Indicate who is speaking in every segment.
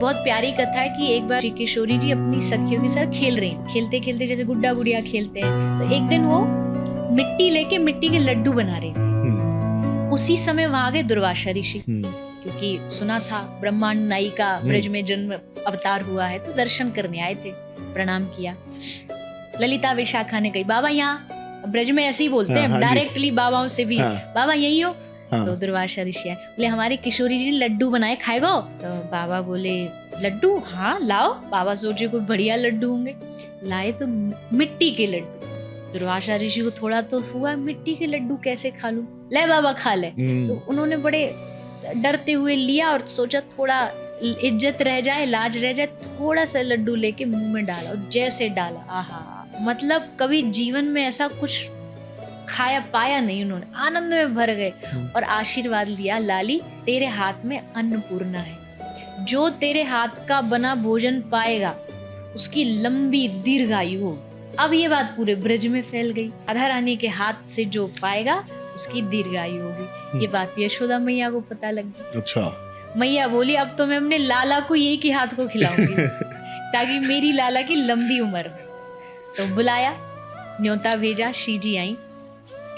Speaker 1: बहुत प्यारी कथा है कि एक बार श्री किशोरी जी अपनी सखियों के साथ खेल रहे हैं। खेलते खेलते जैसे गुड्डा गुड़िया खेलते हैं, तो एक दिन वो मिट्टी लेके मिट्टी के लड्डू बना रहे थे। उसी समय वहां आ गए दुर्वासा ऋषि, क्योंकि सुना था ब्रह्मांड नायिका ब्रज में जन्म अवतार हुआ है, तो दर्शन करने आए थे। प्रणाम किया। ललिता विशाखा ने कही, बाबा यहाँ ब्रज में ऐसे ही बोलते हैं डायरेक्टली बाबाओं से भी, बाबा यही हो? तो दुर्वासा ऋषि आए, बोले हमारे किशोरी जी ने लड्डू बनाए, खाएगो? तो बाबा बोले लड्डू, हाँ लाओ। बाबा सोचे कोई बढ़िया लड्डू होंगे, लाए तो मिट्टी के लड्डू। दुर्वासा ऋषि को थोड़ा तो हुआ, मिट्टी के लड्डू कैसे खा लूं, ले बाबा खा ले। तो उन्होंने बड़े डरते हुए लिया और सोचा थोड़ा इज्जत रह जाए, लाज रह जाए, थोड़ा सा लड्डू लेके मुंह में डाला, और जैसे डाला, आहा, मतलब कभी जीवन में ऐसा कुछ खाया पाया नहीं उन्होंने, आनंद में भर गए और आशीर्वाद लिया, लाली तेरे हाथ में अन्नपूर्णा है, जो तेरे हाथ का बना भोजन पाएगा उसकी लंबी दीर्घायु हो। अब ये बात पूरे ब्रज में फैल गई, राधा रानी के हाथ से जो पाएगा उसकी दीर्घायु होगी। ये बात यशोदा मैया को पता लग गई। अच्छा। मैया बोली अब तो मैं अपने लाला को यही के हाथ को खिलाऊंगी ताकि मेरी लाला की लंबी उम्र हो। तो बुलाया, न्योता भेजा, श्री जी आई।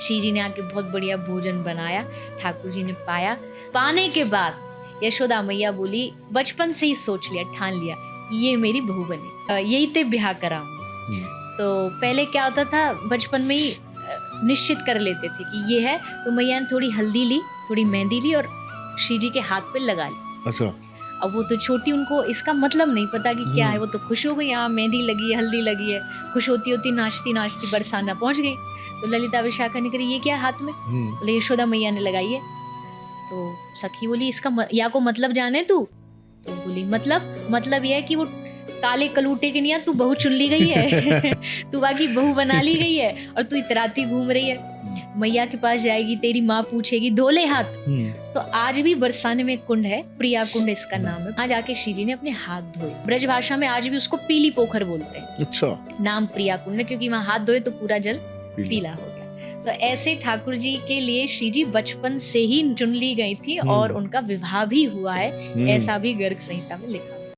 Speaker 1: श्री जी ने आके बहुत बढ़िया भोजन बनाया, ठाकुर जी ने पाया। पाने के बाद यशोदा मैया बोली, बचपन से ही सोच लिया, ठान लिया, ये मेरी बहू बने, यही ते ब्याह कराऊंगी। तो पहले क्या होता था, बचपन में ही निश्चित कर लेते थे कि ये है, तो मैया ने थोड़ी हल्दी ली, थोड़ी मेहंदी ली और श्री जी के हाथ पे लगा ली। अच्छा। अब वो तो छोटी, उनको इसका मतलब नहीं पता कि क्या है, वो तो खुश हो गई, यहाँ मेहंदी लगी है, हल्दी लगी है, खुश होती होती नाचती नाचती बरसाना पहुंच गई। तो ललिता विशाखा ने करी, ये क्या हाथ में? बोले यशोदा मैया ने लगाई है। तो सखी बोली, इसका या को मतलब जाने तू? तो बोली मतलब ये है कि वो काले कलूटे के नहीं, तू बहू चुन ली गई है तू बाकी बहू बना ली गई है और तू इतराती घूम रही है। मैया के पास जाएगी, तेरी माँ पूछेगी, धोले हाथ। तो आज भी बरसाने में कुंड है, प्रिया कुंड इसका नाम है, आज आके श्री जी ने अपने हाथ धोए। ब्रज भाषा में आज भी उसको पीली पोखर बोलते हैं। अच्छा। नाम प्रिया कुंड है क्योंकि वहाँ हाथ धोए तो पूरा जल पीला हो गया। तो ऐसे ठाकुर जी के लिए श्री जी बचपन से ही चुन ली गई थी और उनका विवाह भी हुआ है, ऐसा भी गर्ग संहिता में लिखा।